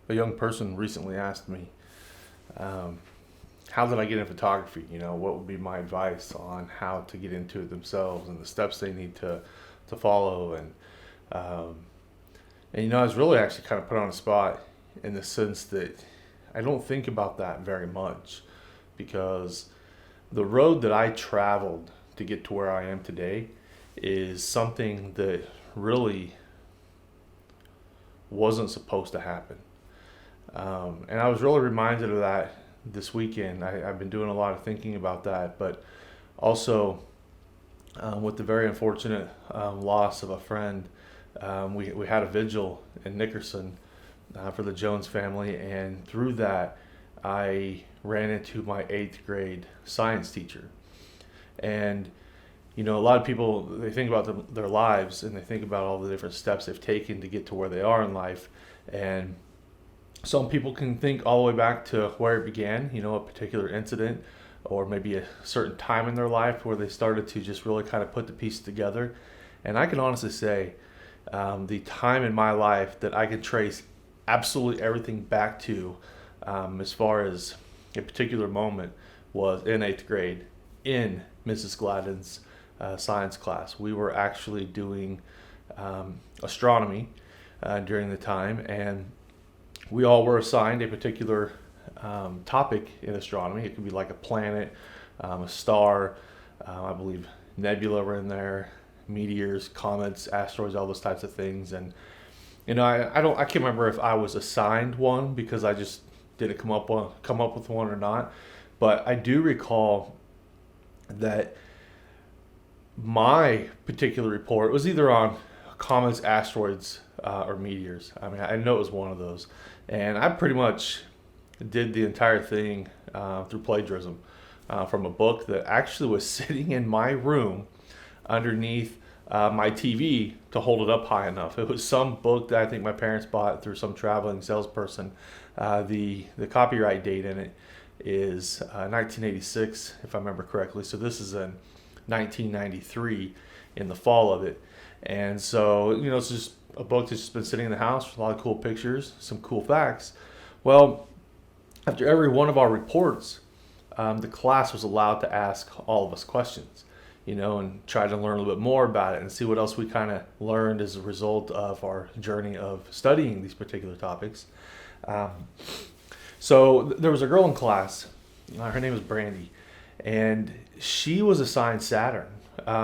A young person recently asked me, um, how did I get in photography? What would be my advice on how to get into it themselves and the steps they need to follow. Um, I was really actually kind of put on the spot in the sense that I don't think about that very much because the road that I traveled to get to where I am today is something that really wasn't supposed to happen. And I was really reminded of that this weekend. I've been doing a lot of thinking about that, but also with the very unfortunate loss of a friend, we had a vigil in Nickerson for the Jones family, and through that, I ran into my eighth grade science teacher. And a lot of people, they think about their lives and they think about all the different steps they've taken to get to where they are in life. And some people can think all the way back to where it began, a particular incident or maybe a certain time in their life where they started to just really kind of put the pieces together. And I can honestly say the time in my life that I can trace absolutely everything back to, as far as a particular moment, was in eighth grade in Mrs. Gladden's science class. We were actually doing astronomy during the time, and we all were assigned a particular topic in astronomy. It could be like a planet, a star, I believe nebula were in there, meteors, comets, asteroids, all those types of things. And I can't remember if I was assigned one because I just didn't come up with one or not. But I do recall that my particular report was either on comets, asteroids, or meteors. I mean, I know it was one of those. And I pretty much did the entire thing through plagiarism from a book that actually was sitting in my room underneath my TV to hold it up high enough. It was some book that I think my parents bought through some traveling salesperson. The copyright date in it is 1986, if I remember correctly. So this is in 1993 in the fall of it. And so, it's just a book that's just been sitting in the house with a lot of cool pictures, some cool facts. Well, after every one of our reports, the class was allowed to ask all of us questions, and try to learn a little bit more about it and see what else we kind of learned as a result of our journey of studying these particular topics. So there was a girl in class, her name was Brandy, and she was assigned Saturn.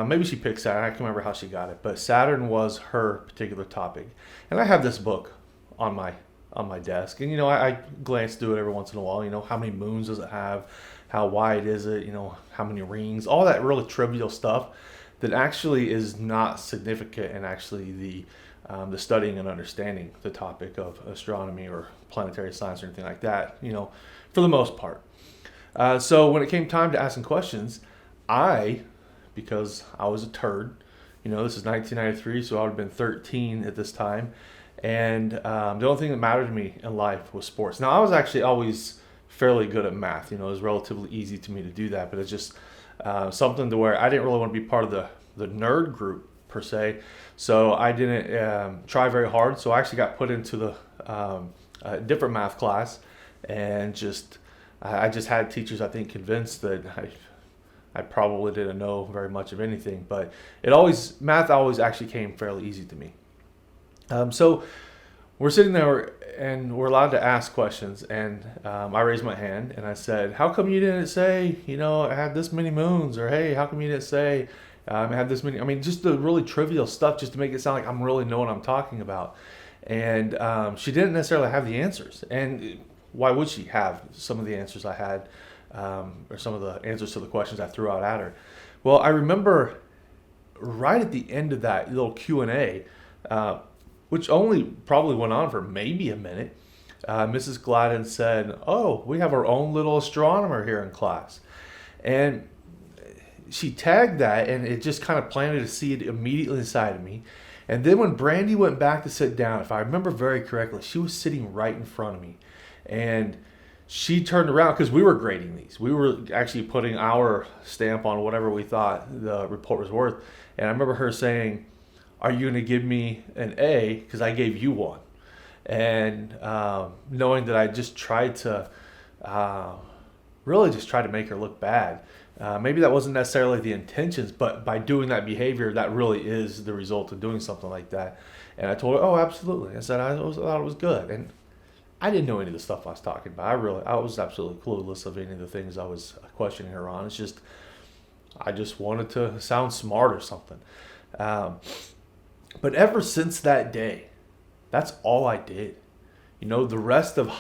Maybe she picked Saturn. I can't remember how she got it, but Saturn was her particular topic. And I have this book on my desk, and I glance through it every once in a while. How many moons does it have? How wide is it? How many rings? All that really trivial stuff that actually is not significant in actually the studying and understanding the topic of astronomy or planetary science or anything like that. For the most part. So when it came time to asking questions, because I was a turd, this is 1993, so I would have been 13 at this time. And the only thing that mattered to me in life was sports. Now, I was actually always fairly good at math. It was relatively easy to me to do that, but it's just something to where I didn't really want to be part of the nerd group per se. So I didn't try very hard. So I actually got put into the a different math class, and I just had teachers, I think, convinced that I probably didn't know very much of anything, but math always actually came fairly easy to me. So we're sitting there and we're allowed to ask questions, and I raised my hand and I said, how come you didn't say, I had this many moons, or hey, how come you didn't say I had this many, just the really trivial stuff just to make it sound like I'm really know what I'm talking about. And she didn't necessarily have the answers, and why would she have some of the answers I had, or some of the answers to the questions I threw out at her? Well, I remember right at the end of that little Q&A, which only probably went on for maybe a minute, Mrs. Gladden said, oh, we have our own little astronomer here in class. And she tagged that, and it just kind of planted a seed immediately inside of me. And then when Brandy went back to sit down, if I remember very correctly, she was sitting right in front of me. And she turned around, because we were grading these. We were actually putting our stamp on whatever we thought the report was worth. And I remember her saying, are you going to give me an A because I gave you one? and knowing that I just tried to uh, really just try to make her look bad. Maybe that wasn't necessarily the intentions, but by doing that behavior, that really is the result of doing something like that. And I told her, "Oh, absolutely." I said, thought it was good," and I didn't know any of the stuff I was talking about. I was absolutely clueless of any of the things I was questioning her on. It's just I just wanted to sound smart or something. Um, but ever since that day, that's all I did. The rest of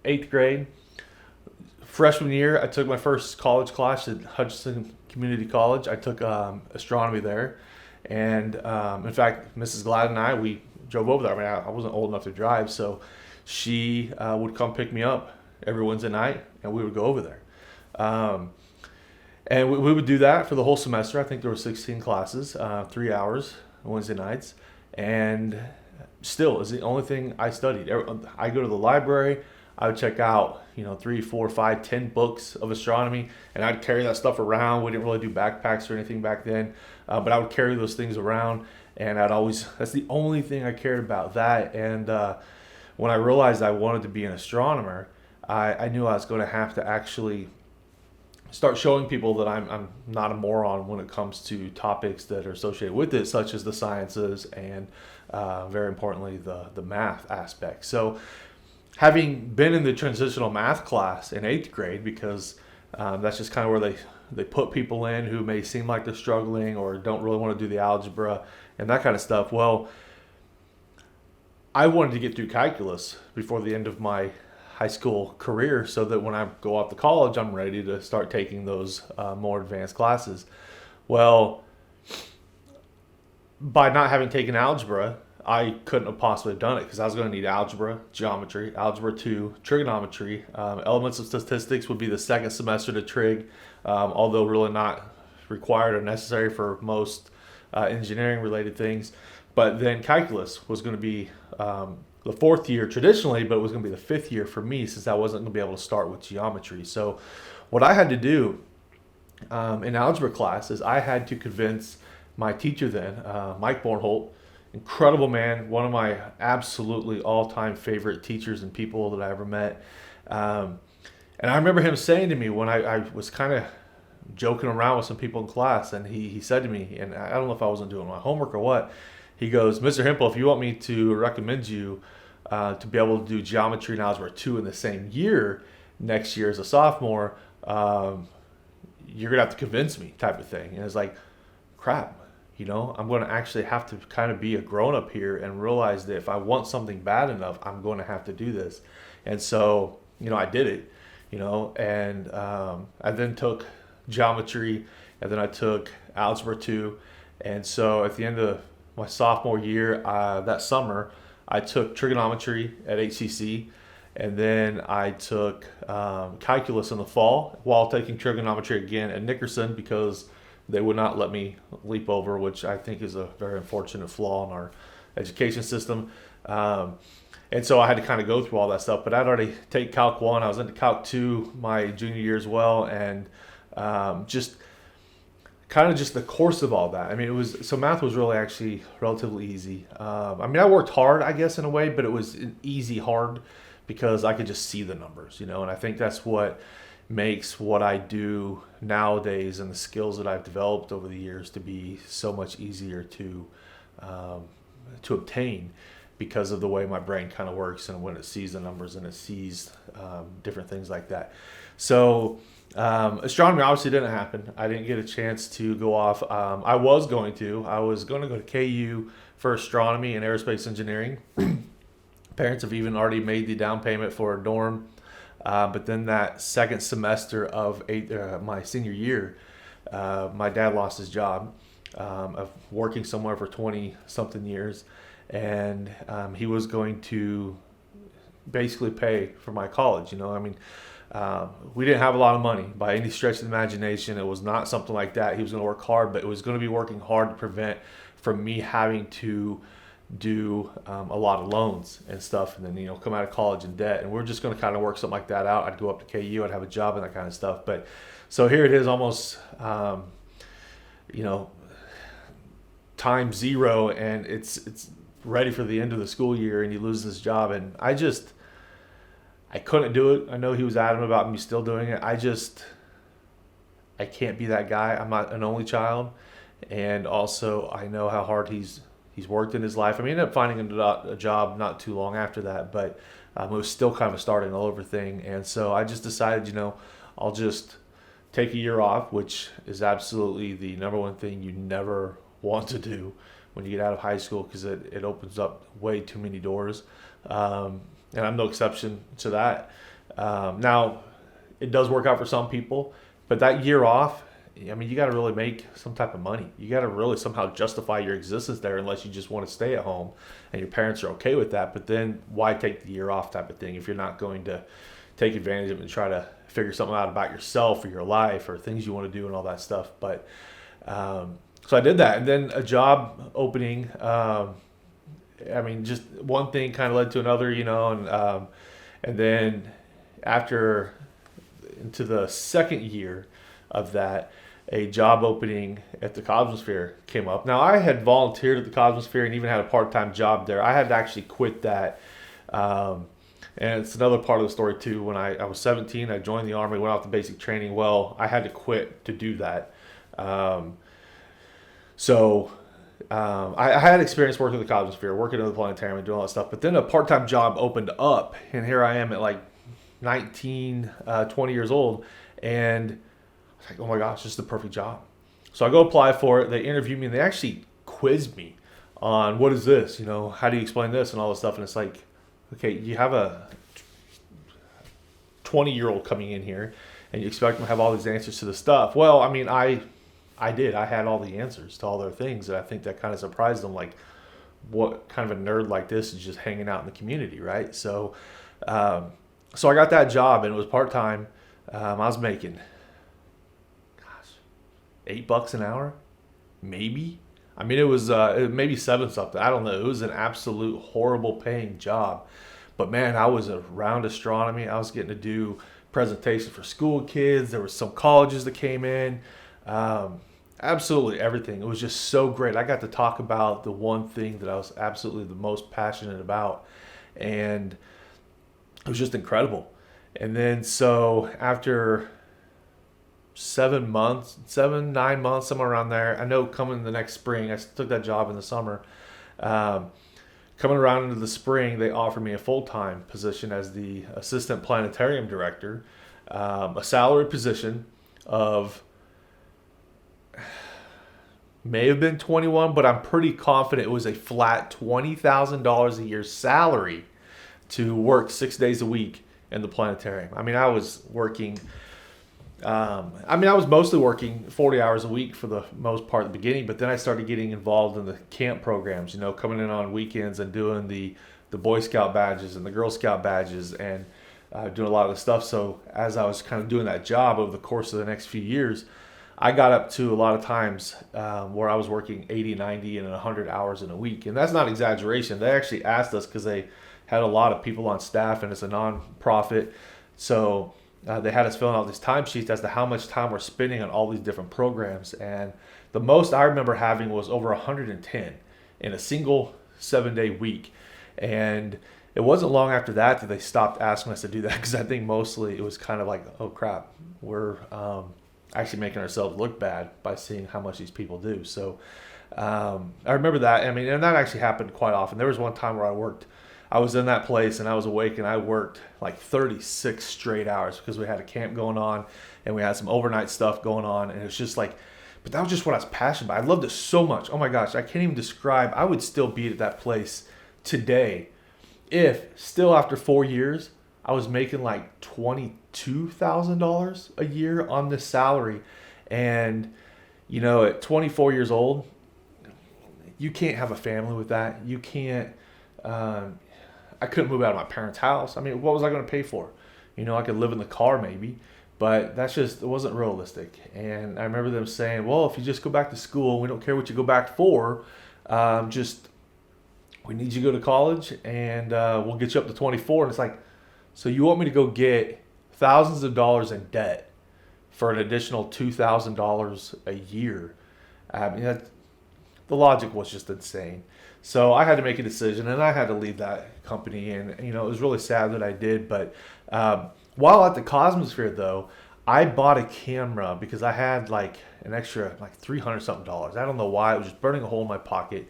eighth grade, freshman year, I took my first college class at Hutchinson Community College. I took astronomy there, and in fact, Mrs. Glad and we drove over there. I mean, I wasn't old enough to drive, so she would come pick me up every Wednesday night, and we would go over there. Um, and we would do that for the whole semester. I think there were 16 classes, 3 hours Wednesday nights, and still is the only thing I studied. I go to the library. I would check out, 3, 4, 5, 10 books of astronomy, and I'd carry that stuff around. We didn't really do backpacks or anything back then, but I would carry those things around, and that's the only thing I cared about, that. And when I realized I wanted to be an astronomer, I knew I was going to have to actually start showing people that I'm not a moron when it comes to topics that are associated with it, such as the sciences and very importantly the math aspect. So having been in the transitional math class in eighth grade, because that's just kind of where they put people in who may seem like they're struggling or don't really want to do the algebra and that kind of stuff. Well, I wanted to get through calculus before the end of my high school career so that when I go off to college, I'm ready to start taking those more advanced classes. Well, by not having taken algebra, I couldn't have possibly done it because I was going to need algebra, geometry, algebra 2, trigonometry. Elements of statistics would be the second semester to trig, although really not required or necessary for most engineering related things. But then calculus was going to be the fourth year traditionally, but it was going to be the fifth year for me since I wasn't going to be able to start with geometry. So what I had to do in algebra class is I had to convince my teacher then, Mike Bornholt, incredible man, one of my absolutely all-time favorite teachers and people that I ever met. And I remember him saying to me when I was kind of joking around with some people in class, and he said to me, and I don't know if I wasn't doing my homework or what, he goes, "Mr. Hempel, if you want me to recommend you to be able to do geometry and algebra 2 in the same year next year as a sophomore, you're going to have to convince me," type of thing. And it's like, crap, I'm going to actually have to kind of be a grown-up here and realize that if I want something bad enough, I'm going to have to do this. And so, I did it, and I then took geometry, and then I took algebra 2. And so at the end of my sophomore year, that summer, I took trigonometry at HCC, and then I took calculus in the fall while taking trigonometry again at Nickerson because they would not let me leap over, which I think is a very unfortunate flaw in our education system. And so I had to kind of go through all that stuff, but I'd already taken Calc 1. I was into Calc 2 my junior year as well, and just the course of all that. I mean, math was really actually relatively easy. I worked hard, I guess, in a way, but it was an easy hard because I could just see the numbers, and I think that's what makes what I do nowadays and the skills that I've developed over the years to be so much easier to obtain because of the way my brain kind of works and when it sees the numbers and it sees different things like that. So astronomy obviously didn't happen. I didn't get a chance to go off. I was going to go to KU for astronomy and aerospace engineering. Parents have even already made the down payment for a dorm. But then that second semester of my senior year, my dad lost his job of working somewhere for 20 something years. And he was going to basically pay for my college. We didn't have a lot of money by any stretch of the imagination. It was not something like that. He was going to work hard, but it was going to be working hard to prevent from me having to do a lot of loans and stuff, and then come out of college in debt. And we're just going to kind of work something like that out. I'd go up to KU, I'd have a job and that kind of stuff. But so here it is, almost time zero, and it's ready for the end of the school year and he loses his job. And I couldn't do it. I know he was adamant about me still doing it. I can't be that guy. I'm not an only child. And also I know how hard he's worked in his life. I mean, he ended up finding a job not too long after that, but it was still kind of a starting all over thing. And so I just decided, I'll just take a year off, which is absolutely the number one thing you never want to do when you get out of high school, because it opens up way too many doors. And I'm no exception to that. Now, it does work out for some people, but that year off, I mean, you got to really make some type of money. You got to really somehow justify your existence there, unless you just want to stay at home and your parents are okay with that. But then why take the year off type of thing if you're not going to take advantage of it and try to figure something out about yourself or your life or things you want to do and all that stuff. But so I did that. And then a job opening, I mean, just one thing kind of led to another, and then after into the second year of that, a job opening at the Cosmosphere came up. Now, I had volunteered at the Cosmosphere and even had a part-time job there. I had to actually quit that. And it's another part of the story too. When I was 17, I joined the Army, went off to basic training. Well, I had to quit to do that. I had experience working at the Cosmosphere, working at the planetarium and doing all that stuff. But then a part-time job opened up, and here I am at like 19, 20 years old. And I was like, oh my gosh, this is the perfect job. So I go apply for it. They interview me, and they actually quiz me on what is this? How do you explain this and all this stuff? And it's like, okay, you have a 20-year-old coming in here, and you expect them to have all these answers to the stuff. Well, I mean, I did. I had all the answers to all their things, and I think that kind of surprised them. Like, what kind of a nerd like this is just hanging out in the community, right? So I got that job, and it was part-time. I was making, $8 an hour, maybe. I mean, it was maybe 7 something. I don't know. It was an absolute horrible paying job. But man, I was around astronomy. I was getting to do presentations for school kids. There were some colleges that came in. Absolutely everything. It was just so great. I got to talk about the one thing that I was absolutely the most passionate about. And it was just incredible. And then so after 9 months, somewhere around there. I know coming the next spring, I took that job in the summer. Coming around into the spring, they offered me a full-time position as the assistant planetarium director, a salary position of may have been 21, but I'm pretty confident it was a flat $20,000 a year salary to work 6 days a week in the planetarium. I mean, I was working. I was mostly working 40 hours a week for the most part at the beginning, but then I started getting involved in the camp programs, coming in on weekends and doing the Boy Scout badges and the Girl Scout badges and doing a lot of the stuff. So as I was kind of doing that job over the course of the next few years, I got up to a lot of times where I was working 80, 90, and 100 hours in a week. And that's not exaggeration. They actually asked us because they had a lot of people on staff and it's a non-profit. So they had us filling out these timesheets as to how much time we're spending on all these different programs. And the most I remember having was over 110 in a single 7-day week. And it wasn't long after that they stopped asking us to do that, because I think mostly it was kind of like, oh crap, we're actually making ourselves look bad by seeing how much these people do. So I remember that. I mean, and that actually happened quite often. There was one time where I was in that place and I was awake and I worked like 36 straight hours because we had a camp going on and we had some overnight stuff going on. And it was just like, but that was just what I was passionate about. I loved it so much. Oh my gosh, I can't even describe. I would still be at that place today if still after 4 years, I was making like $22,000 a year on this salary. And, at 24 years old, you can't have a family with that. You can't, I couldn't move out of my parents' house. I mean, what was I going to pay for? I could live in the car maybe, but it wasn't realistic. And I remember them saying, well, if you just go back to school, we don't care what you go back for. We need you to go to college and we'll get you up to 24. And it's like, so you want me to go get thousands of dollars in debt for an additional $2,000 a year? I mean, the logic was just insane. So I had to make a decision, and I had to leave that company. And it was really sad that I did. But while at the Cosmosphere, though, I bought a camera because I had like an extra like $300 something dollars. I don't know why. It was just burning a hole in my pocket.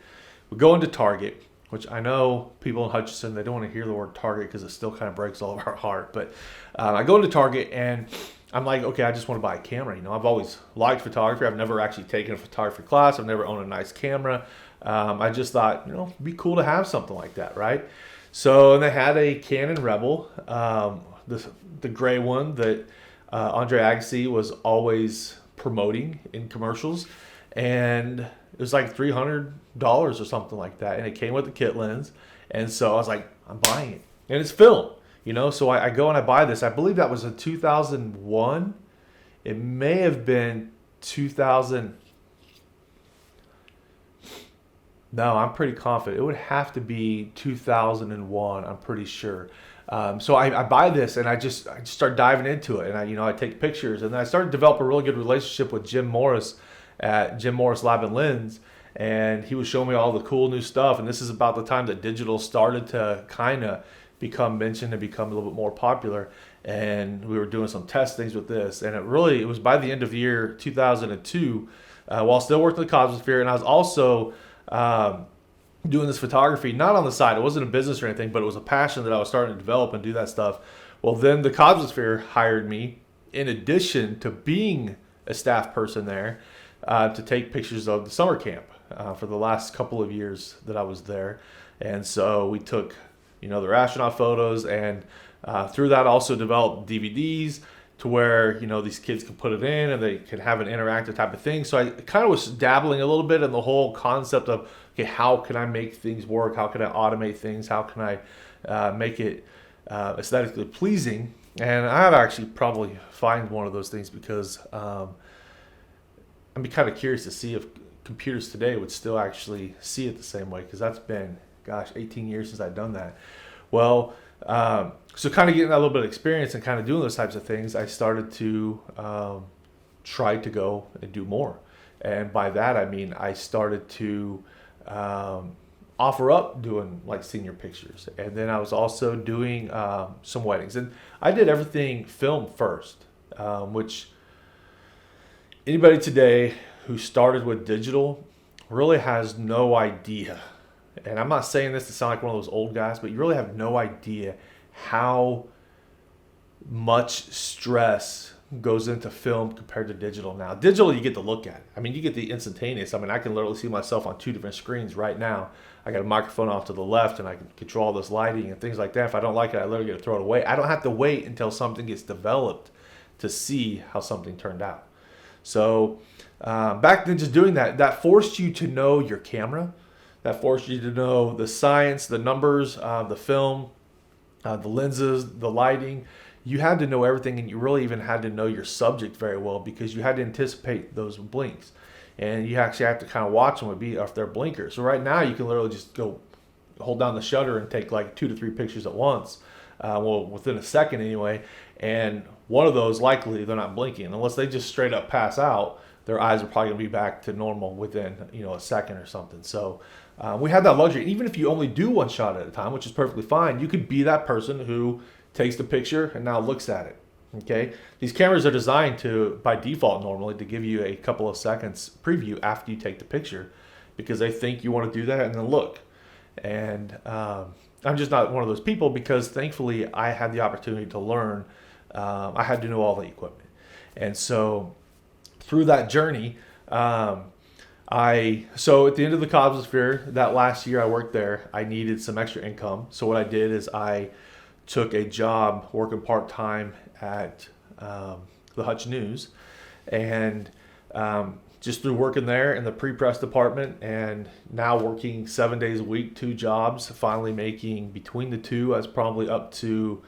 We go into Target, which I know people in Hutchinson, they don't want to hear the word Target because it still kind of breaks all of our heart. But I go into Target and I'm like, okay, I just want to buy a camera. I've always liked photography. I've never actually taken a photography class. I've never owned a nice camera. I just thought, it'd be cool to have something like that, right? So, and they had a Canon Rebel, the gray one that Andre Agassi was always promoting in commercials. And it was like $300 or something like that. And it came with the kit lens. And so I was like, I'm buying it. And it's film, So I go and I buy this. I believe that was a 2001. It may have been 2000. No, I'm pretty confident. It would have to be 2001. I'm pretty sure. So I buy this and I just start diving into it, and I take pictures, and then I started to develop a really good relationship with Jim Morris at Jim Morris Lab and Lens, and he was showing me all the cool new stuff. And this is about the time that digital started to kind of become mentioned and become a little bit more popular. And we were doing some test things with this, and it was by the end of the year 2002, while still working at the Cosmosphere, and I was also doing this photography, not on the side. It wasn't a business or anything, but it was a passion that I was starting to develop and do that stuff. Well, then the Cosmosphere hired me, in addition to being a staff person there, to take pictures of the summer camp for the last couple of years that I was there. And so we took, their astronaut photos, and through that also developed DVDs to where, these kids could put it in and they could have an interactive type of thing. So I kind of was dabbling a little bit in the whole concept of, okay, how can I make things work? How can I automate things? How can I make it aesthetically pleasing? And I'd actually probably find one of those things, because I'd be kind of curious to see if computers today would still actually see it the same way, because that's been, 18 years since I've done that. Well, so kind of getting that little bit of experience and kind of doing those types of things, I started to try to go and do more. And by that, I mean, I started to offer up doing like senior pictures. And then I was also doing some weddings. And I did everything film first, which anybody today who started with digital really has no idea. And I'm not saying this to sound like one of those old guys, but you really have no idea how much stress goes into film compared to digital now. Digital, you get to look at it. I mean, you get the instantaneous. I mean, I can literally see myself on two different screens right now. I got a microphone off to the left, and I can control all this lighting and things like that. If I don't like it, I literally get to throw it away. I don't have to wait until something gets developed to see how something turned out. So back then, just doing that forced you to know your camera. That forced you to know the science, the numbers, the film, the lenses, the lighting. You had to know everything, and you really even had to know your subject very well, because you had to anticipate those blinks. And you actually have to kind of watch them if they're blinkers. So right now you can literally just go hold down the shutter and take like 2 to 3 pictures at once. Within a second anyway. And one of those, likely they're not blinking. Unless they just straight up pass out, their eyes are probably going to be back to normal within a second or something. So we had that luxury. Even if you only do one shot at a time, which is perfectly fine, you could be that person who takes the picture and now looks at it. Okay, these cameras are designed to, by default normally, to give you a couple of seconds preview after you take the picture, because they think you want to do that and then look. And I'm just not one of those people, because thankfully I had the opportunity to learn. I had to know all the equipment. And so through that journey, so at the end of the Cosmosphere, that last year I worked there, I needed some extra income. So what I did is I took a job working part-time at the Hutch News, and just through working there in the pre-press department, and now working 7 days a week, 2 jobs, finally making between the two, I was probably up to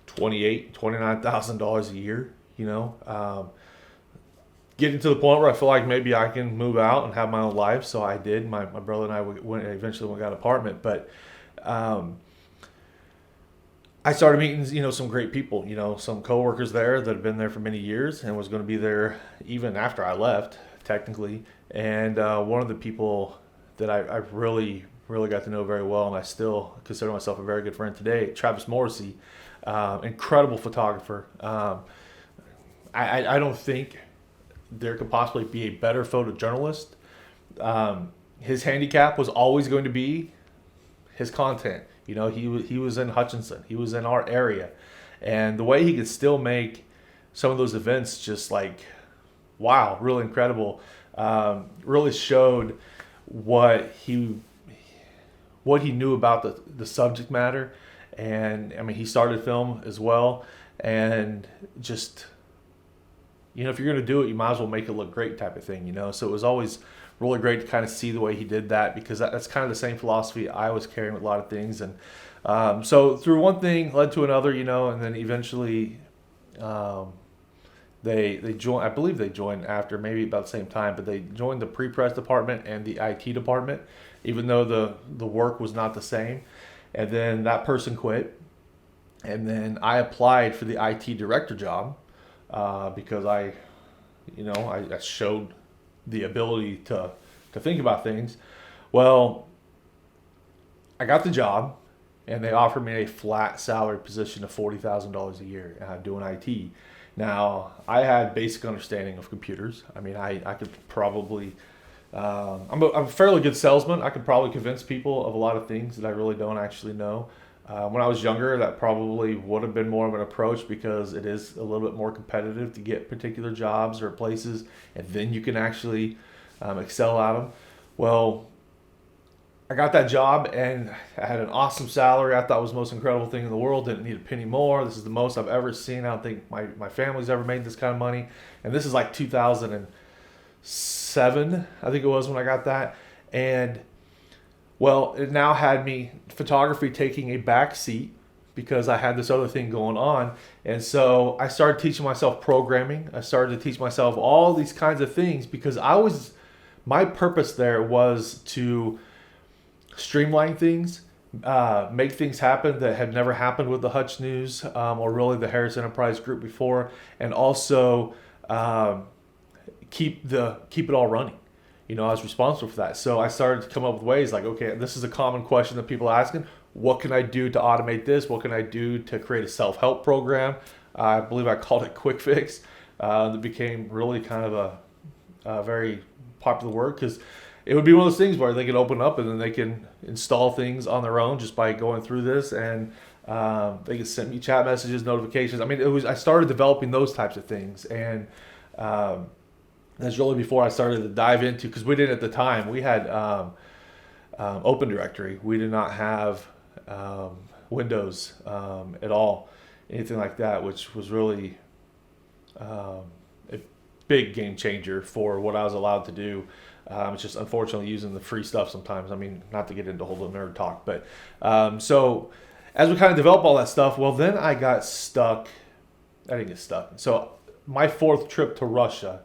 $29,000 a year, getting to the point where I feel like maybe I can move out and have my own life. So I did. My brother and I eventually got an apartment, but I started meeting, some great people, some coworkers there that have been there for many years and was going to be there even after I left, technically. And one of the people that I really, really got to know very well, and I still consider myself a very good friend today, Travis Morrissey, incredible photographer. I don't think there could possibly be a better photojournalist. His handicap was always going to be his content. He was in Hutchinson, he was in our area, and the way he could still make some of those events just like, wow, really incredible. Really showed what he knew about the subject matter, and I mean he started film as well, and just if you're gonna do it, you might as well make it look great, type of thing. So it was always really great to kind of see the way he did that, because that's kind of the same philosophy I was carrying with a lot of things. And so through one thing led to another, and then eventually they joined. I believe they joined after maybe about the same time, but they joined the pre-press department and the IT department, even though the work was not the same. And then that person quit, and then I applied for the IT director job because I showed the ability to think about things. Well, I got the job, and they offered me a flat salary position of $40,000 a year doing IT. Now, I had basic understanding of computers. I mean, I could probably, I'm a fairly good salesman. I could probably convince people of a lot of things that I really don't actually know. When I was younger, that probably would have been more of an approach, because it is a little bit more competitive to get particular jobs or places, and then you can actually excel at them. Well, I got that job, and I had an awesome salary. I thought it was the most incredible thing in the world. Didn't need a penny more. This is the most I've ever seen. I don't think my family's ever made this kind of money. And this is like 2007, I think it was, when I got that. And well, it now had me photography taking a back seat, because I had this other thing going on. And so I started teaching myself programming. I started to teach myself all these kinds of things, because my purpose there was to streamline things, make things happen that had never happened with the Hutch News or really the Harris Enterprise Group before, and also keep it all running. I was responsible for that. So I started to come up with ways like, okay, this is a common question that people are asking. What can I do to automate this? What can I do to create a self-help program? I believe I called it Quick Fix. That became really kind of a very popular word, because it would be one of those things where they can open up and then they can install things on their own just by going through this, and they can send me chat messages, notifications. I mean, I started developing those types of things, and that's really before I started to dive into, because we didn't at the time. We had Open Directory. We did not have Windows at all, anything like that, which was really a big game changer for what I was allowed to do. It's just unfortunately using the free stuff sometimes. I mean, not to get into a whole nerd talk, but so as we kind of developed all that stuff, well, then I got stuck. I didn't get stuck. So my fourth trip to Russia,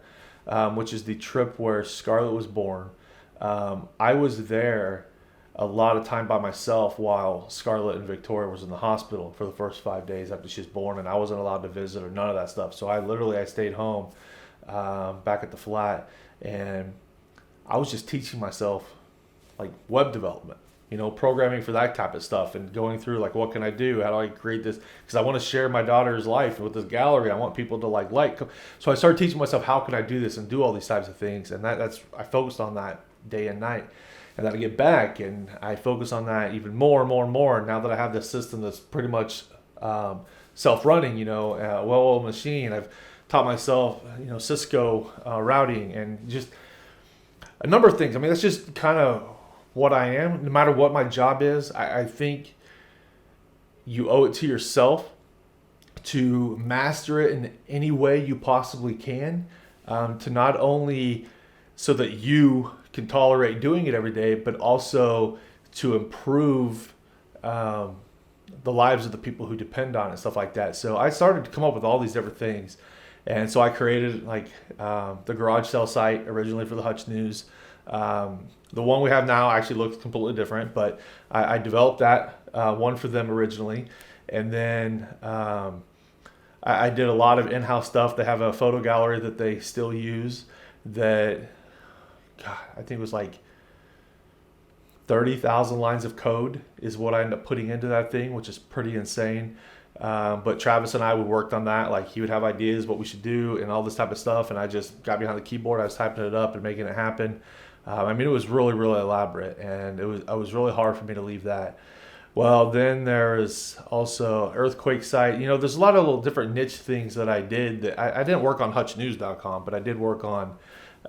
which is the trip where Scarlett was born, I was there a lot of time by myself while Scarlett and Victoria was in the hospital for the first 5 days after she was born, and I wasn't allowed to visit or none of that stuff. So I stayed home back at the flat, and I was just teaching myself like web development, programming for that type of stuff, and going through like, what can I do? How do I create this? Because I want to share my daughter's life with this gallery. I want people to like. So I started teaching myself, how can I do this and do all these types of things? And I focused on that day and night. And then I get back and I focus on that even more and more and more. Now that I have this system that's pretty much self-running, well-oiled machine, I've taught myself, Cisco routing, and just a number of things. I mean, that's just kind of what I am. No matter what my job is, I think you owe it to yourself to master it in any way you possibly can, to not only so that you can tolerate doing it every day, but also to improve the lives of the people who depend on it, stuff like that. So I started to come up with all these different things. And so I created the garage sale site originally for the Hutch News. The one we have now actually looks completely different, but I developed that one for them originally. And then I did a lot of in-house stuff. They have a photo gallery that they still use that, God, I think it was like 30,000 lines of code is what I end up putting into that thing, which is pretty insane. But Travis and I, we worked on that. Like, he would have ideas what we should do and all this type of stuff, and I just got behind the keyboard. I was typing it up and making it happen. I mean, it was really, really elaborate, and it was really hard for me to leave that. Well, then there's also Earthquake site. There's a lot of little different niche things that I did. That I didn't work on hutchnews.com, but I did work on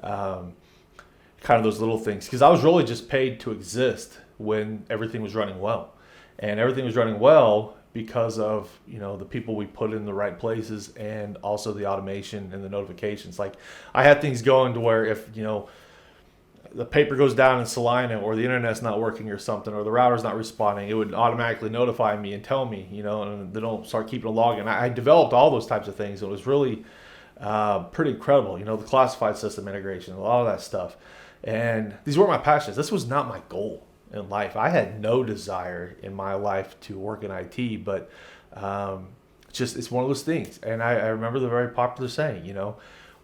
kind of those little things, because I was really just paid to exist when everything was running well. And everything was running well because of the people we put in the right places, and also the automation and the notifications. Like, I had things going to where if the paper goes down in Salina, or the internet's not working or something, or the router's not responding, it would automatically notify me and tell me, and they don't start keeping a log. And I developed all those types of things. It was really pretty incredible. The classified system integration, a lot of that stuff. And these were my passions. This was not my goal in life. I had no desire in my life to work in IT, but it's one of those things. And I remember the very popular saying,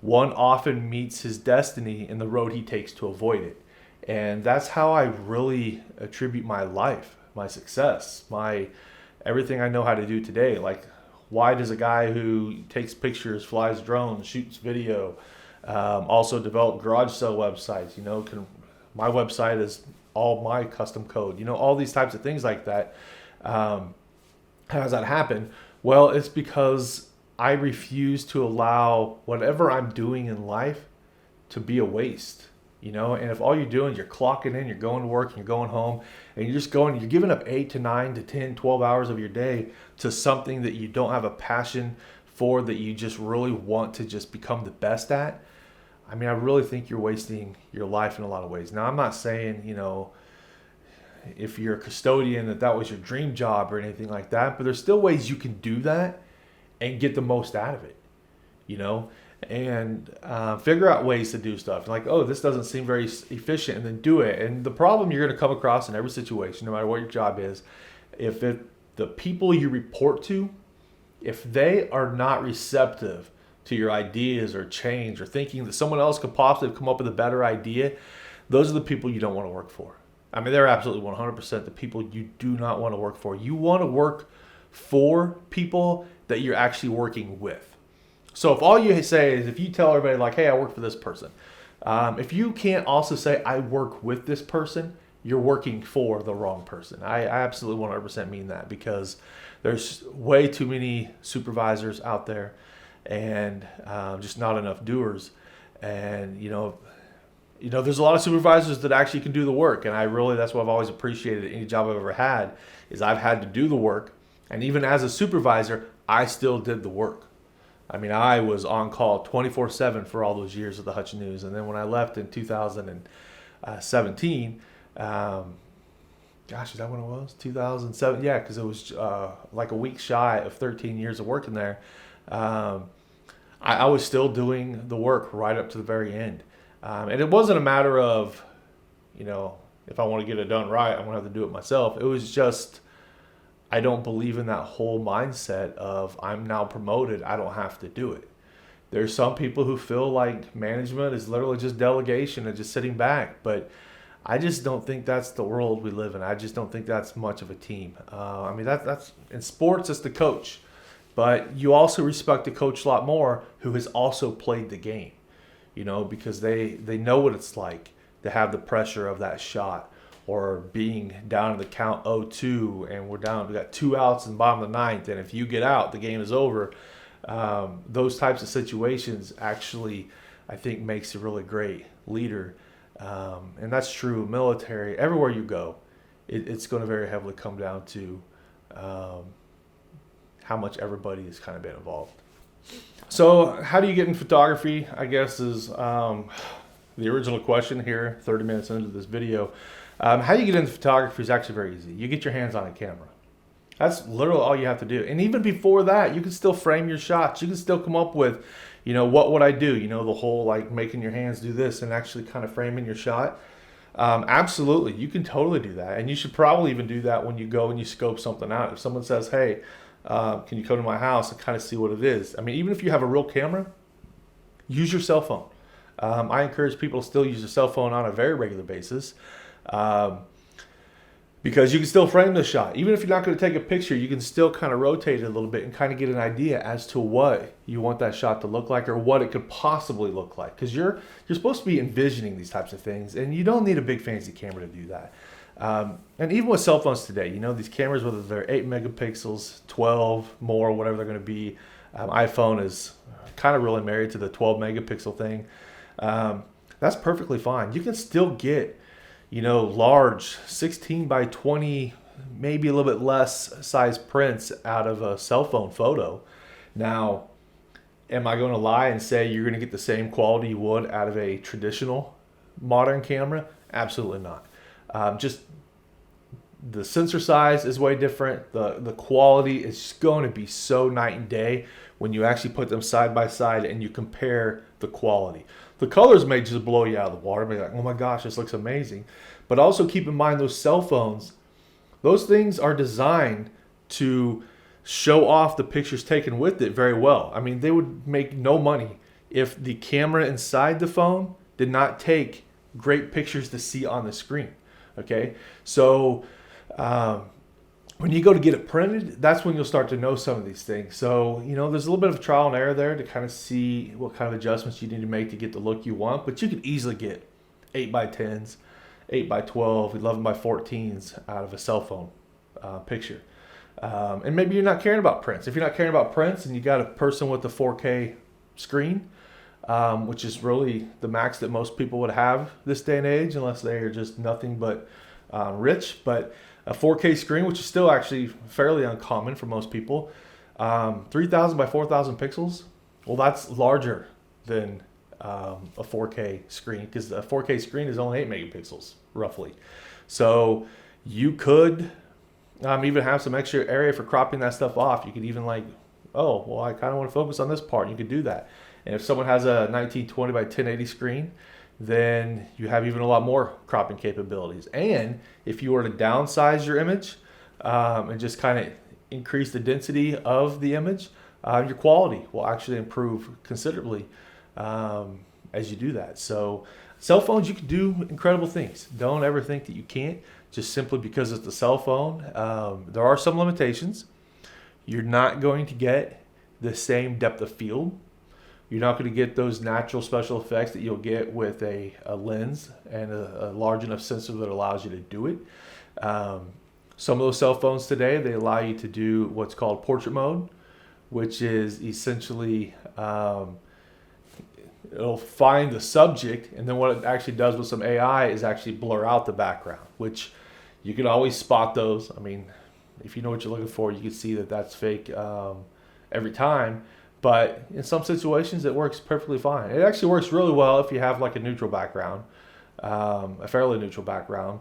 one often meets his destiny in the road he takes to avoid it. And that's how I really attribute my life, my success, my everything I know how to do today. Like, why does a guy who takes pictures, flies drones, shoots video, also develop garage sale websites, my website is all my custom code, all these types of things like that. How does that happen? Well, it's because I refuse to allow whatever I'm doing in life to be a waste, and if all you're doing, you're clocking in, you're going to work, and you're going home, and you're giving up 8 to 9 to 10, 12 hours of your day to something that you don't have a passion for, that you just really want to just become the best at. I mean, I really think you're wasting your life in a lot of ways. Now, I'm not saying, if you're a custodian, that was your dream job or anything like that, but there's still ways you can do that and get the most out of it, and figure out ways to do stuff. Like, oh, this doesn't seem very efficient, and then do it. And the problem you're going to come across in every situation, no matter what your job is, if the people you report to, if they are not receptive to your ideas or change, or thinking that someone else could possibly come up with a better idea, those are the people you don't want to work for. I mean, they're absolutely 100% the people you do not want to work for. You want to work for people that you're actually working with. So if all you say is, if you tell everybody like, hey, I work for this person, if you can't also say, I work with this person, you're working for the wrong person. I absolutely 100% mean that, because there's way too many supervisors out there, and just not enough doers. And there's a lot of supervisors that actually can do the work, and that's what I've always appreciated. Any job I've ever had is I've had to do the work, and even as a supervisor, I still did the work. I mean, I was on call 24/7 for all those years at the Hutch News, and then when I left in 2017, gosh, is that when it was? 2007? Yeah, because it was like a week shy of 13 years of working there. I was still doing the work right up to the very end. And it wasn't a matter of, if I want to get it done right, I'm going to have to do it myself. It was just, I don't believe in that whole mindset of, I'm now promoted, I don't have to do it. There's some people who feel like management is literally just delegation and just sitting back. But I just don't think that's the world we live in. I just don't think that's much of a team. I mean, that's in sports, it's the coach. But you also respect the coach a lot more who has also played the game, because they know what it's like to have the pressure of that shot, or being down in the count 0-2, and we got 2 outs in the bottom of the ninth, and if you get out, the game is over. Those types of situations actually, I think, makes a really great leader. And that's true military, everywhere you go. It's going to very heavily come down to how much everybody has kind of been involved. So how do you get in photography, I guess, is the original question here, 30 minutes into this video. How you get into photography is actually very easy. You get your hands on a camera. That's literally all you have to do. And even before that, you can still frame your shots. You can still come up with, what would I do? The whole like making your hands do this and actually kind of framing your shot. Absolutely, you can totally do that. And you should probably even do that when you go and you scope something out. If someone says, hey, can you come to my house and kind of see what it is? I mean, even if you have a real camera, use your cell phone. I encourage people to still use their cell phone on a very regular basis. because you can still frame the shot. Even if you're not going to take a picture, you can still kind of rotate it a little bit and kind of get an idea as to what you want that shot to look like or what it could possibly look like. Because you're supposed to be envisioning these types of things, and you don't need a big fancy camera to do that. And even with cell phones today, these cameras, whether they're 8 megapixels, 12 more, whatever they're going to be, iPhone is kind of really married to the 12 megapixel thing. That's perfectly fine. You can still get large 16 by 20, maybe a little bit less size prints out of a cell phone photo. Now, am I going to lie and say you're going to get the same quality you would out of a traditional modern camera? Absolutely not. Just the sensor size is way different. The quality is going to be so night and day when you actually put them side by side and you compare the quality. The colors may just blow you out of the water. Be like, oh my gosh, this looks amazing. But also keep in mind those cell phones, those things are designed to show off the pictures taken with it very well. I mean, they would make no money if the camera inside the phone did not take great pictures to see on the screen. Okay, so when you go to get it printed, that's when you'll start to know some of these things. So, there's a little bit of trial and error there to kind of see what kind of adjustments you need to make to get the look you want. But you could easily get 8 by 10s, 8 by 12, 11 by 14s out of a cell phone picture. And maybe you're not caring about prints. If you're not caring about prints and you got a person with a 4K screen, which is really the max that most people would have this day and age, unless they are just nothing but rich. But a 4K screen, which is still actually fairly uncommon for most people, 3,000 by 4,000 pixels. Well, that's larger than a 4K screen, because a 4K screen is only 8 megapixels, roughly. So you could even have some extra area for cropping that stuff off. You could even I kind of want to focus on this part. You could do that. And if someone has a 1920 by 1080 screen, then you have even a lot more cropping capabilities. And if you were to downsize your image and just kind of increase the density of the image, your quality will actually improve considerably as you do that. So cell phones, you can do incredible things. Don't ever think that you can't just simply because it's a cell phone. There are some limitations. You're not going to get the same depth of field. You're not going to get those natural special effects that you'll get with a lens and a large enough sensor that allows you to do it. Some of those cell phones today, they allow you to do what's called portrait mode, which is essentially it'll find the subject, and then what it actually does with some AI is actually blur out the background, which you can always spot those. I mean, if you know what you're looking for, you can see that that's fake every time. But in some situations, it works perfectly fine. It actually works really well if you have like a neutral background, a fairly neutral background,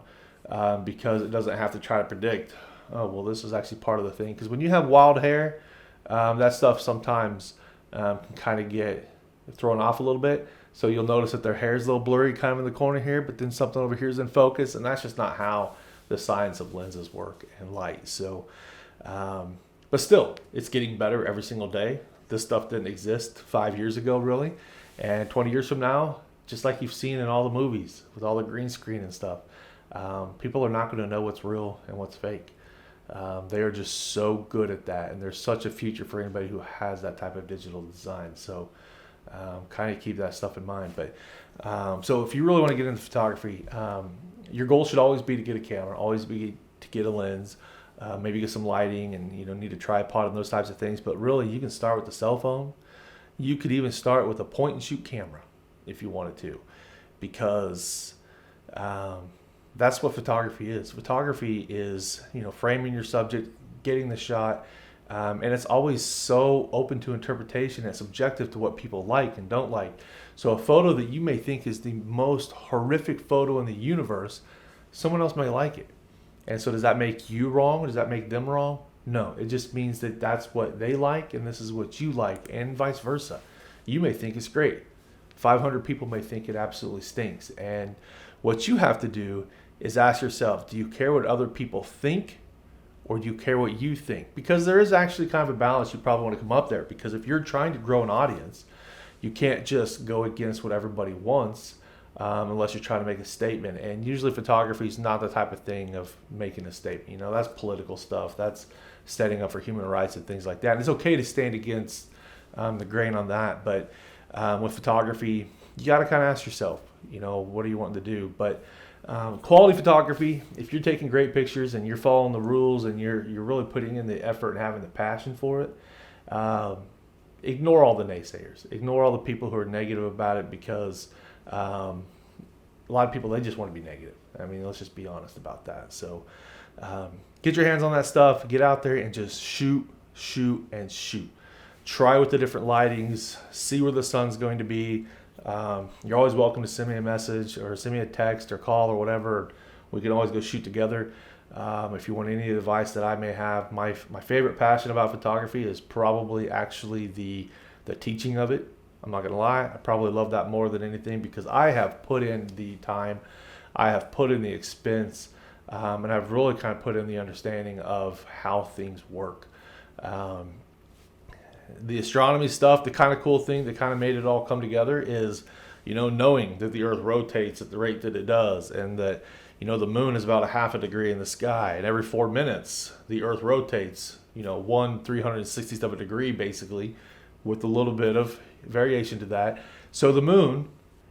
because it doesn't have to try to predict, oh, well, this is actually part of the thing. Because when you have wild hair, that stuff sometimes can kind of get thrown off a little bit. So you'll notice that their hair is a little blurry kind of in the corner here, but then something over here is in focus. And that's just not how the science of lenses work and light. So, but still, it's getting better every single day. This stuff didn't exist 5 years ago, really. And 20 years from now, just like you've seen in all the movies with all the green screen and stuff, people are not going to know what's real and what's fake. They are just so good at that. And there's such a future for anybody who has that type of digital design. So kind of keep that stuff in mind. But so if you really want to get into photography, your goal should always be to get a camera, always be to get a lens. Maybe get some lighting and need a tripod and those types of things. But really, you can start with the cell phone. You could even start with a point and shoot camera if you wanted to, because that's what photography is. Photography is framing your subject, getting the shot, and it's always so open to interpretation and subjective to what people like and don't like. So a photo that you may think is the most horrific photo in the universe, someone else may like it. And so does that make you wrong? Does that make them wrong? No, it just means that that's what they like and this is what you like, and vice versa. You may think it's great. 500 people may think it absolutely stinks. And what you have to do is ask yourself, do you care what other people think, or do you care what you think? Because there is actually kind of a balance you probably want to come up there, because if you're trying to grow an audience, you can't just go against what everybody wants. unless you're trying to make a statement. And usually photography is not the type of thing of making a statement. You know, that's political stuff. That's standing up for human rights and things like that. And it's okay to stand against the grain on that. But with photography, you got to kind of ask yourself, you know, what do you want to do? But quality photography, if you're taking great pictures and you're following the rules and you're really putting in the effort and having the passion for it, ignore all the naysayers. Ignore all the people who are negative about it, because a lot of people, they just want to be negative. I mean, let's just be honest about that. So get your hands on that stuff. Get out there and just shoot, and shoot. Try with the different lightings. See where the sun's going to be. You're always welcome to send me a message or send me a text or call or whatever. We can always go shoot together. If you want any advice that I may have, my favorite passion about photography is probably actually the teaching of it. I'm not gonna lie, I probably love that more than anything, because I have put in the time, I have put in the expense, and I've really kind of put in the understanding of how things work. The astronomy stuff, the kind of cool thing that kind of made it all come together is, you know, knowing that the Earth rotates at the rate that it does, and that, you know, the moon is about a half a degree in the sky, and every 4 minutes the Earth rotates, you know, 1/360th of a degree basically, with a little bit of variation to that. So the moon,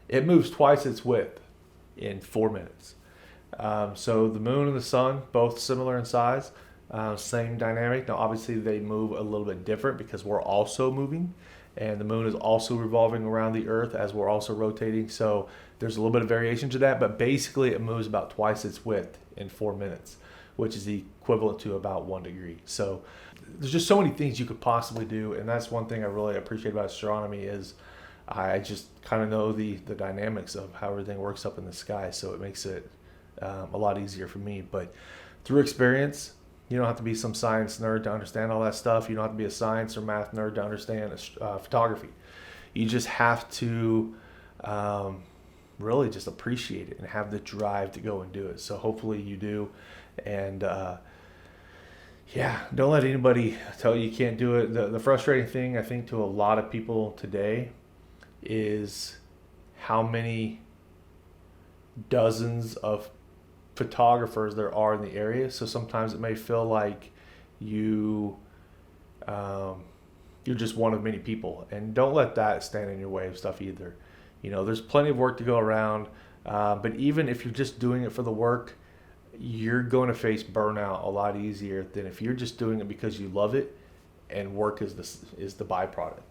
it moves twice its width in 4 minutes. So the moon and the sun, both similar in size, same dynamic. Now obviously they move a little bit different because we're also moving, and the moon is also revolving around the Earth as we're also rotating. So there's a little bit of variation to that, but basically it moves about twice its width in 4 minutes, which is equivalent to about 1 degree. So there's just so many things you could possibly do, and that's one thing I really appreciate about astronomy is I just kind of know the dynamics of how everything works up in the sky, so it makes it a lot easier for me. But through experience, you don't have to be some science nerd to understand all that stuff. You don't have to be a science or math nerd to understand photography. You just have to really just appreciate it and have the drive to go and do it. So hopefully you do. And yeah, don't let anybody tell you can't do it. The frustrating thing, I think, to a lot of people today is how many dozens of photographers there are in the area. So sometimes it may feel like you're just one of many people, and don't let that stand in your way of stuff either. You know, there's plenty of work to go around, but even if you're just doing it for the work, you're going to face burnout a lot easier than if you're just doing it because you love it and work is the byproduct.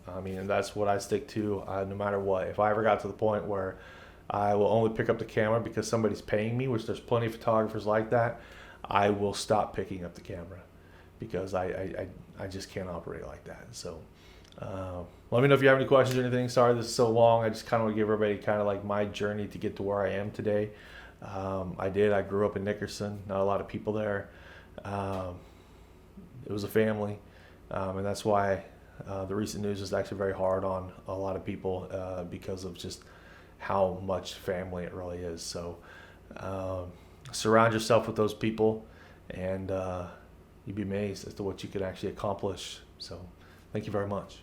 I mean, and that's what I stick to no matter what. If I ever got to the point where I will only pick up the camera because somebody's paying me, which there's plenty of photographers like that, I will stop picking up the camera, because I just can't operate like that. So let me know if you have any questions or anything. Sorry this is so long. I just kind of want to give everybody kind of like my journey to get to where I am today. I grew up in Nickerson, not a lot of people there. It was a family, and that's why the recent news is actually very hard on a lot of people because of just how much family it really is. So surround yourself with those people, and you'd be amazed as to what you could actually accomplish. So thank you very much.